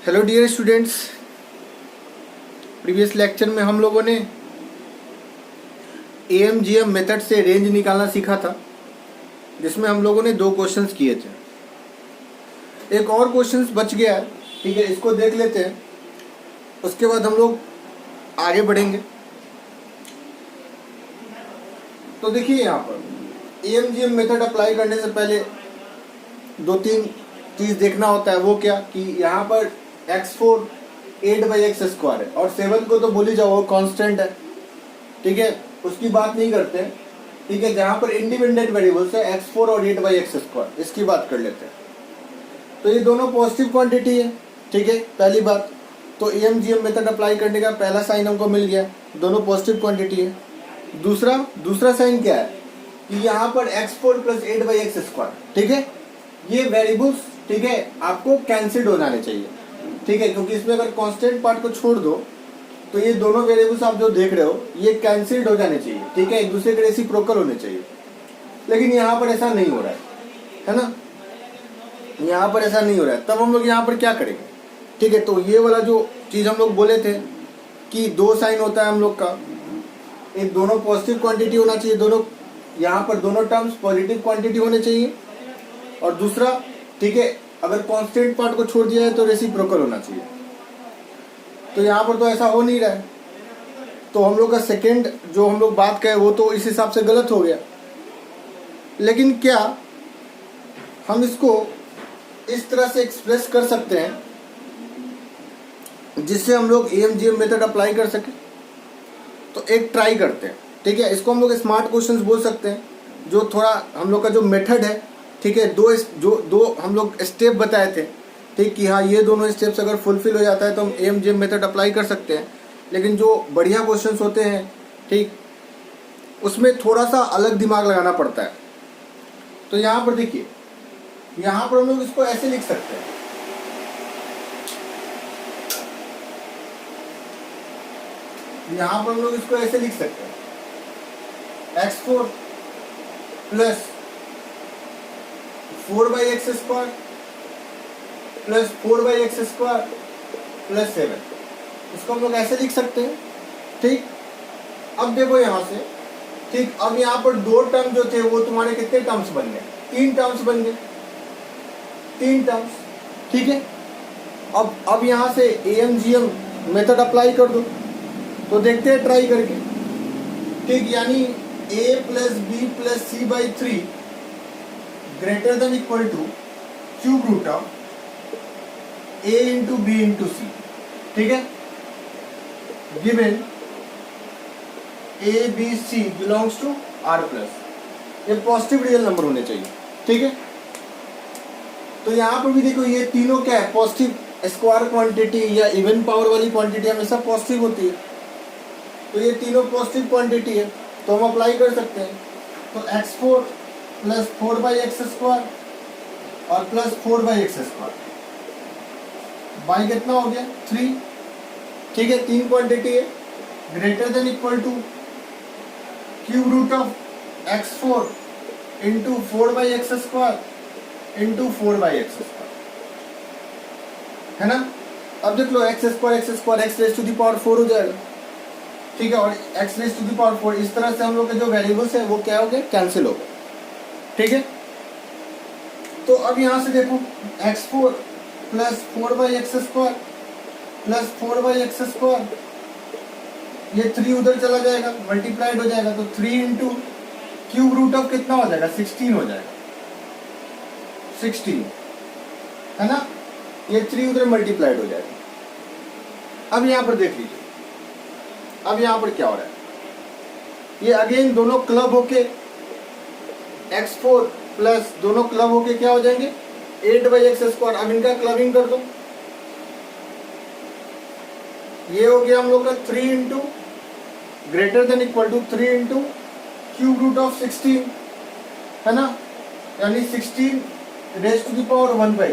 Hello dear students, previous lecture में हम लोगों ने AMGM मेथड से रेंज निकालना सीखा था, जिसमें हम लोगों ने 2 क्वेश्चंस किए थे। एक और क्वेश्चंस बच गया है, ठीक है, इसको देख लेते हैं, उसके बाद हम लोग आगे बढ़ेंगे। तो देखिए यहाँ पर AMGM मेथड अप्लाई करने से पहले 2-3 चीज़ देखना होता है। वो क्या कि यहाँ पर x4 8/x² है और 7 को तो भूल ही जाओ, वो कांस्टेंट है, ठीक है, उसकी बात नहीं करते हैं, ठीक है। जहाँ पर इंडिपेंडेंट वेरिएबल्स है x4 और 8/x², इसकी बात कर लेते हैं। तो ये दोनों पॉजिटिव क्वांटिटी है, ठीक है, पहली बात। तो AMGM मेथड अप्लाई करने का पहला साइन हमको मिल गया, दोनों पॉजिटिव क्वांटिटी है। दूसरा साइन क्या है कि यहाँ पर x4 + 8/x², ठीक है, ये वेरिएबल्स, ठीक है, आपको कैंसिल्ड हो जाने चाहिए, ठीक है, क्योंकि इसमें अगर कांस्टेंट पार्ट को छोड़ दो तो ये दोनों वेरिएबल्स आप जो देख रहे हो ये कैंसिल्ड हो जाने चाहिए, ठीक है, एक दूसरे के रेसिप्रोकल होने चाहिए। लेकिन यहाँ पर ऐसा नहीं हो रहा है ना, यहाँ पर ऐसा नहीं हो रहा है। तब हम लोग यहाँ पर क्या करेंगे, ठीक है। तो ये वाला जो चीज़ हम लोग बोले थे कि 2 साइन होता है हम लोग का, एक दोनों पॉजिटिव क्वांटिटी होना चाहिए, दोनों यहाँ पर दोनों टर्म्स पॉजिटिव क्वांटिटी होने चाहिए, और दूसरा, ठीक है, अगर कांस्टेंट पार्ट को छोड़ दिया है तो रेसिप्रोकल होना चाहिए। तो यहाँ पर तो ऐसा हो नहीं रहा है, तो हम लोग का सेकंड जो हम लोग बात करें वो तो इस हिसाब से गलत हो गया। लेकिन क्या हम इसको इस तरह से एक्सप्रेस कर सकते हैं जिससे हम लोग AMGM मेथड अप्लाई कर सकें? तो एक ट्राई करते हैं, ठीक है। इसको हम लोग स्मार्ट क्वेश्चंस बोल सकते हैं, जो थोड़ा हम लोग का जो मेथड है, ठीक है, दो हम लोग स्टेप बताए थे, ठीक, कि हाँ ये दोनों स्टेप्स अगर फुलफिल हो जाता है तो हम AMGM मेथड अप्लाई कर सकते हैं। लेकिन जो बढ़िया क्वेश्चंस होते हैं, ठीक, उसमें थोड़ा सा अलग दिमाग लगाना पड़ता है। तो यहाँ पर देखिए, यहाँ पर हम लोग इसको ऐसे लिख सकते हैं, यहाँ पर हम लोग इसको ऐसे लिख सकते हैं, x4 + 4/x² + 4/x² + 7, इसको हम लोग ऐसे लिख सकते हैं, ठीक। अब देखो यहाँ से, ठीक, अब यहाँ पर 2 टर्म जो थे वो तुम्हारे कितने टर्म्स बन गए? 3 टर्म्स बन गए, 3 टर्म्स, ठीक है। अब यहाँ से AMGM मेथड अप्लाई कर दो, तो देखते हैं ट्राई करके, ठीक, यानी a + b + c/3 > cube root of a × b × c, ठीक है, given a b c belongs to R+, ये पॉजिटिव रियल नंबर होने चाहिए, ठीक है। तो यहाँ पर भी देखो ये तीनों क्या है, पॉजिटिव स्क्वायर क्वांटिटी या इवन पावर वाली क्वांटिटी हमेशा पॉजिटिव होती है। तो ये तीनों पॉजिटिव क्वांटिटी है, तो हम अप्लाई कर सकते हैं। तो x4 + 4/x² और + 4/x², बाई कितना हो गया? 3, ठीक है, 3 क्वांटिटी है, > cube root of x4 × 4/x² × 4/x², है ना। अब देख लो x² x⁴ हो जाएगा, ठीक है, और x⁴ इस तरह से हम लोग के जो वेरिएबल्स है वो क्या हो गए? कैंसिल हो गए, ठीक है। तो अब यहाँ से देखो x4 + 4/x² + 4/x², ये 3 उधर चला जाएगा, मल्टीप्लाइड हो जाएगा, तो 3 × क्यूब रूट ऑफ कितना हो जाएगा? 16 हो जाएगा, 16, है ना, ये 3 उधर मल्टीप्लाइड हो जाएगा। अब यहाँ पर देख लीजिए, अब यहाँ पर क्या हो रहा है, ये अगेन दोनों क्लब होके x4 प्लस दोनों क्लब होके क्या हो जाएंगे? 8/x²। अब इनका क्लबिंग कर दो, ये हो गया हम लोग का 3 × > 3 × क्यूब रूट ऑफ 16, है ना, यानी 16 ⁻⁴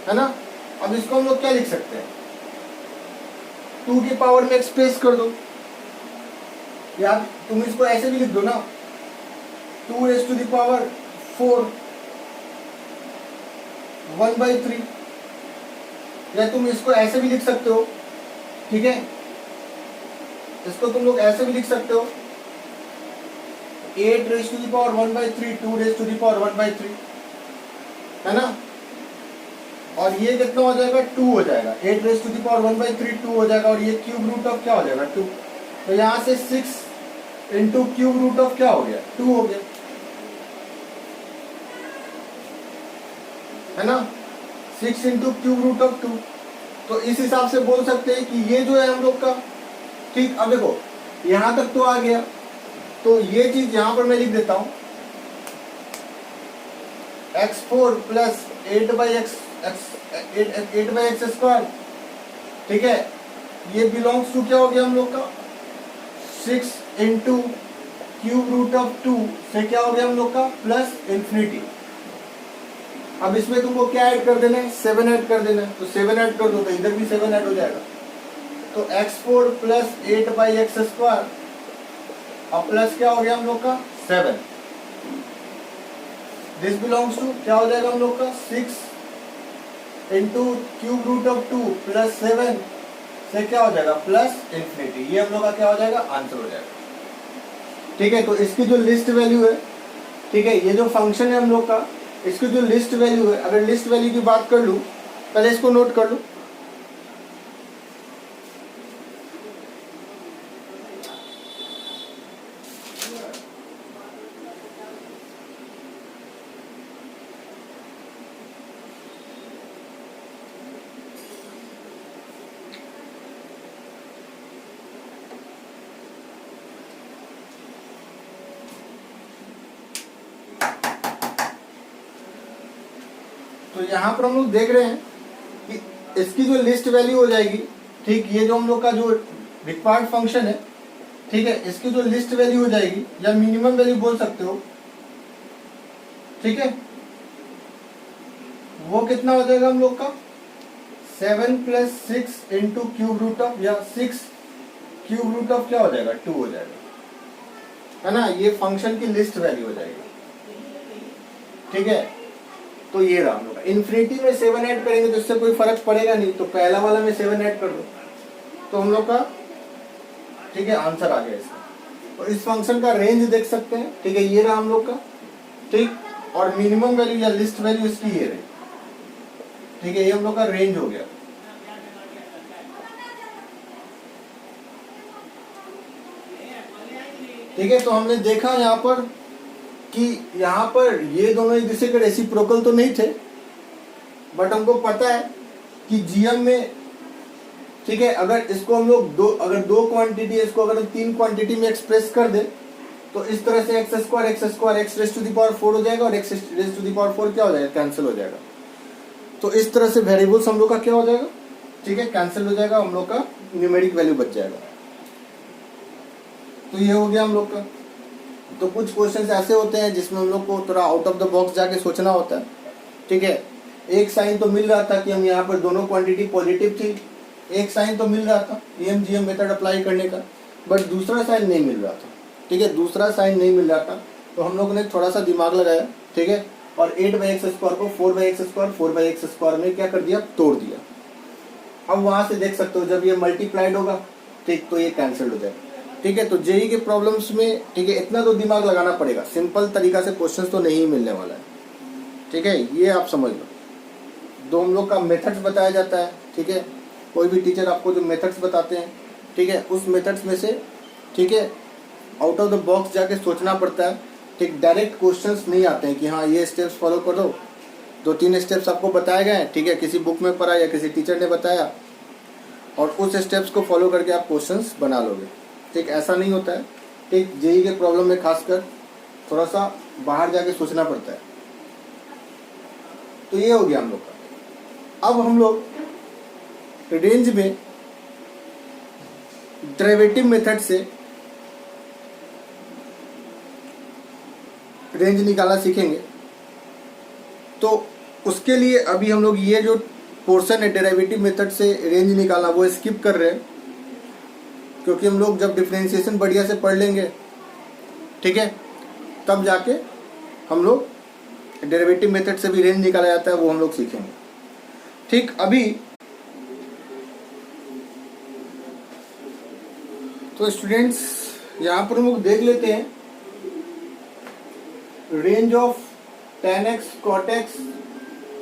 है ना। अब इसको हम लोग क्या लिख सकते हैं? 2 की पावर में एक्सप्रेस कर दो, या तुम इसको ऐसे भी लिख दो ना, 2⁻⁴ 1/3, या तुम इसको ऐसे भी लिख सकते हो, ठीक है, इसको तुम लोग ऐसे भी लिख सकते हो 8 raise to the power 1/3 2 raise to the power 1/3, है ना। और ये कितना हो जाएगा 2 हो जाएगा, 8 रेज टू द पावर 1/3 2 हो जाएगा, और ये क्यूब रूट ऑफ क्या हो जाएगा 2। तो यहाँ से 6 इंटू क्यूब रूट ऑफ क्या हो गया 2 हो गया, है ना, 6 इंटू क्यूब रूट ऑफ 2। तो इस हिसाब से बोल सकते हैं कि ये जो है हम लोग का, ठीक। अब देखो यहाँ तक तो आ गया, तो ये चीज यहाँ पर मैं लिख देता हूँ x4 प्लस 8/x स्क्वायर, ठीक है, ये बिलोंग्स टू क्या हो गया हम लोग का 6 इंटू क्यूब रूट ऑफ 2 से क्या हो गया हम लोग का प्लस इंफिनिटी। अब इसमें तुमको क्या ऐड कर देना है 7 ऐड कर देना है, तो 7 ऐड कर दो तो इधर भी 7 ऐड हो जाएगा। तो x4 प्लस 8/x स्क्वायर और प्लस क्या हो गया हम लोग का 7, दिस बिलोंग्स टू क्या हो जाएगा हम लोग का 6 into cube root of 2 plus 7 से क्या हो जाएगा प्लस इंफिनिटी। ये हम लोग का क्या हो जाएगा आंसर हो जाएगा, ठीक है। तो इसकी जो लिस्ट वैल्यू है, ठीक है, ये जो फंक्शन है हम लोग का, इसकी जो लिस्ट वैल्यू है, अगर लिस्ट वैल्यू की बात कर लूँ, पहले इसको नोट कर लूँ। तो यहाँ पर हम लोग देख रहे हैं कि इसकी जो लिस्ट वैल्यू हो जाएगी, ठीक, ये जो हम लोग का जो रिक्वायर्ड फंक्शन है, ठीक है, इसकी जो लिस्ट वैल्यू हो जाएगी या मिनिमम वैल्यू बोल सकते हो, ठीक है, वो कितना हो जाएगा हम लोग का 7 plus 6 into cube root of, या 6 क्यूब रूट ऑफ क्या हो जाएगा 2 हो जाएगा, है ना। ये फंक्शन की लिस्ट वैल्यू हो जाएगी, ठीक है। तो ये रहा हम लोग इन्फिनिटी में 7 ऐड करेंगे तो इससे कोई फर्क पड़ेगा नहीं, तो पहला वाला में 7 ऐड कर दो तो हम लोग का, ठीक है, आंसर आ गया इसका। तो इस फंक्शन का रेंज देख सकते हैं, ठीक है, ये रहा हम लोग का, ठीक, और मिनिमम वैल्यू या लिस्ट वैल्यू इसकी ये रही, ठीक है, ये हम लोग का रेंज हो गया। ठीक है, तो हमने देखा यहाँ पर कि यहाँ पर ये दोनों एक दूसरे के रेसिप्रोकल तो नहीं थे, बट हमको पता है कि जीएम में, ठीक है, अगर इसको हम लोग अगर दो क्वांटिटी है, इसको अगर 3 क्वांटिटी में एक्सप्रेस कर दे तो इस तरह से x square x raise to the power 4 हो जाएगा, और x raise to the power 4 क्या हो जाएगा कैंसिल हो जाएगा। तो इस तरह से वेरिएबल्स हम लोग का क्या हो जाएगा, ठीक है, कैंसिल हो जाएगा, हम लोग का न्यूमेरिक वैल्यू बच जाएगा। तो ये हो गया हम लोग का। तो कुछ क्वेश्चंस ऐसे होते हैं जिसमें हम लोग को थोड़ा आउट ऑफ द बॉक्स जाके सोचना होता है, ठीक है। एक साइन तो मिल रहा था कि हम यहाँ पर दोनों क्वांटिटी पॉजिटिव थी, एक साइन तो मिल रहा था EMGM मेथड अप्लाई करने का, बट दूसरा साइन नहीं मिल रहा था, ठीक है, दूसरा साइन नहीं मिल रहा था। तो हम लोगों ने थोड़ा सा दिमाग लगाया, ठीक है, और 8/x स्क्वायर को 4/x स्क्वायर में क्या कर दिया, तोड़ दिया। अब वहां से देख सकते हो जब ये मल्टीप्लाइड होगा, ठीक, तो ये कैंसिल हो जाएगा, ठीक है। तो जेई के प्रॉब्लम्स में, ठीक है, इतना तो दिमाग लगाना पड़ेगा, सिंपल तरीका से क्वेश्चंस तो नहीं मिलने वाला है, ठीक है, ये आप समझ लो। दो हम लोग का मेथड्स बताया जाता है, ठीक है, कोई भी टीचर आपको जो मेथड्स बताते हैं, ठीक है, उस मेथड्स में से, ठीक है, आउट ऑफ द बॉक्स जाके सोचना पड़ता है, ठीक, डायरेक्ट क्वेश्चंस नहीं आते हैं कि हाँ ये स्टेप्स फॉलो कर दो, 2-3 स्टेप्स आपको बताए गए हैं, ठीक है, किसी बुक में पढ़ा या किसी टीचर ने बताया, और उस स्टेप्स को फॉलो करके आप क्वेश्चंस बना लोगे, ठीक, ऐसा नहीं होता है, ठीक। जेई के प्रॉब्लम में खासकर थोड़ा सा बाहर जाके सोचना पड़ता है। तो ये हो गया हम लोग का। अब हम लोग रेंज में डेरिवेटिव मेथड से रेंज निकालना सीखेंगे। तो उसके लिए अभी हम लोग ये जो पोर्शन है डेरिवेटिव मेथड से रेंज निकालना वो स्किप कर रहे हैं, क्योंकि हम लोग जब डिफरेंशिएशन बढ़िया से पढ़ लेंगे, ठीक है, तब जाके हम लोग डेरिवेटिव मेथड से भी रेंज निकाला जाता है वो हम लोग सीखेंगे, ठीक। अभी तो स्टूडेंट्स यहाँ पर हम लोग देख लेते हैं range of tan x cot x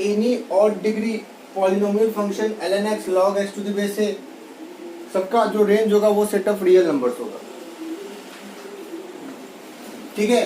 any odd degree polynomial function ln x log x to the base है, सबका जो रेंज होगा वो सेट ऑफ रियल नंबर्स होगा। ठीक है,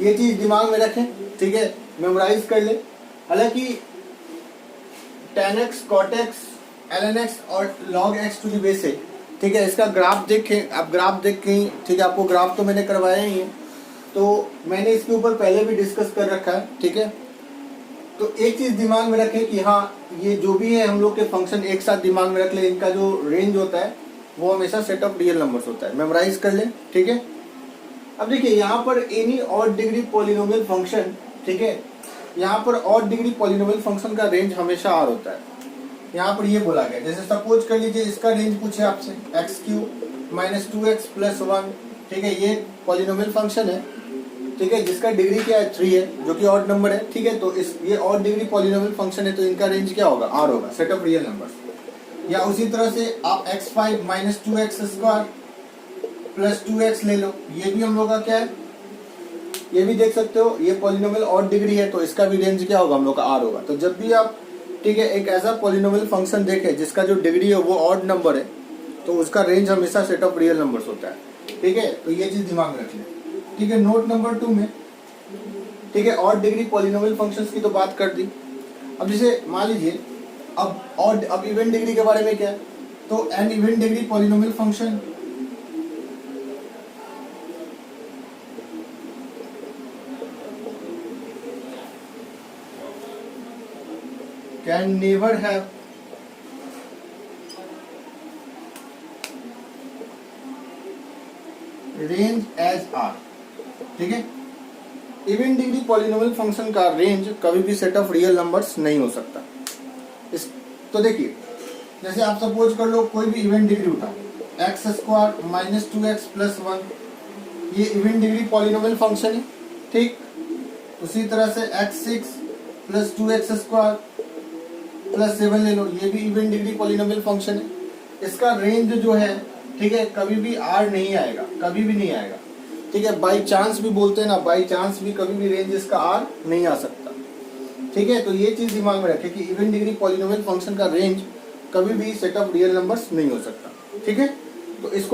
ये चीज दिमाग में रखें, ठीक है, मेमोराइज कर ले। हालांकि tan x cot x ln x और log x to the base है, ठीक है, इसका ग्राफ देखें, आप ग्राफ देखें, ठीक है, आपको ग्राफ तो मैंने करवाया ही है, तो मैंने इसके ऊपर पहले भी डिस्कस कर रखा है। ठीक है, तो एक चीज दिमाग में रखें कि हाँ, ये जो भी है हम लोग के फंक्शन एक साथ दिमाग में रख ले, इनका जो रेंज होता है वो हमेशा सेट ऑफ रियल नंबर्स होता है, मेमोराइज कर ले। ठीक है, अब देखिए यहाँ पर any odd degree polynomial function, ठीक है, यहाँ पर ऑड डिग्री पॉलिनोमियल फंक्शन का रेंज हमेशा आर होता है। यहाँ पर ये बोला गया, जैसे सपोज कर लीजिए इसका रेंज पूछे आपसे x³ - 2x + 1, ठीक है, ये पॉलिनोमियल फंक्शन है, ठीक है, जिसका डिग्री क्या है 3 है, जो कि ऑड नंबर है। ठीक है, तो इस ये ऑड डिग्री पॉलिनोमियल फंक्शन है, तो इनका रेंज क्या होगा, आर होगा, सेट ऑफ रियल नंबर्स। या उसी तरह से आप x5 - 2x² + 2x ले लो, ये भी हम लोग का क्या है, ये भी देख सकते हो, ये पॉलिनोमियल ऑड डिग्री है, तो इसका भी रेंज क्या होगा, हम लोग का आर होगा। तो जब भी आप, ठीक है, एक ऐसा पॉलिनोमियल फंक्शन देखें जिसका जो डिग्री है वो ऑड नंबर है, तो उसका रेंज हमेशा सेट ऑफ रियल नंबर्स होता है। ठीक है, तो ये चीज दिमाग में रख लें। ठीक है, नोट नंबर 2 में, ठीक है, ऑड डिग्री पॉलिनोमियल फंक्शंस की तो बात कर दी। अब जैसे मान लीजिए अब इवन डिग्री के बारे में क्या है, तो an even degree polynomial function can never have range as r। ठीक है, इवन डिग्री पॉलिनोमियल फंक्शन का रेंज कभी भी सेट ऑफ रियल नंबर्स नहीं हो सकता। इस तो देखिए, जैसे आप सपोज कर लो कोई भी इवन डिग्री उठा, x² - 2x + 1, ये इवन डिग्री पॉलिनोमियल फंक्शन है। ठीक, उसी तरह से x6 + 2x² + 7 ले लो, ये भी इवन डिग्री पॉलिनोमियल फंक्शन है। इसका रेंज जो है, ठीक है, कभी भी आर नहीं आएगा, कभी भी नहीं आएगा। ठीक है, बाई चांस भी बोलते हैं ना, बाई चांस भी कभी भी रेंज इसका आर नहीं आ सकता। ठीक है, तो ये चीज दिमाग में रखें कि इवन डिग्री पॉलिनोमियल फंक्शन का रेंज कभी भी सेट ऑफ रियल नंबर्स नहीं हो सकता। ठीक है, तो इसको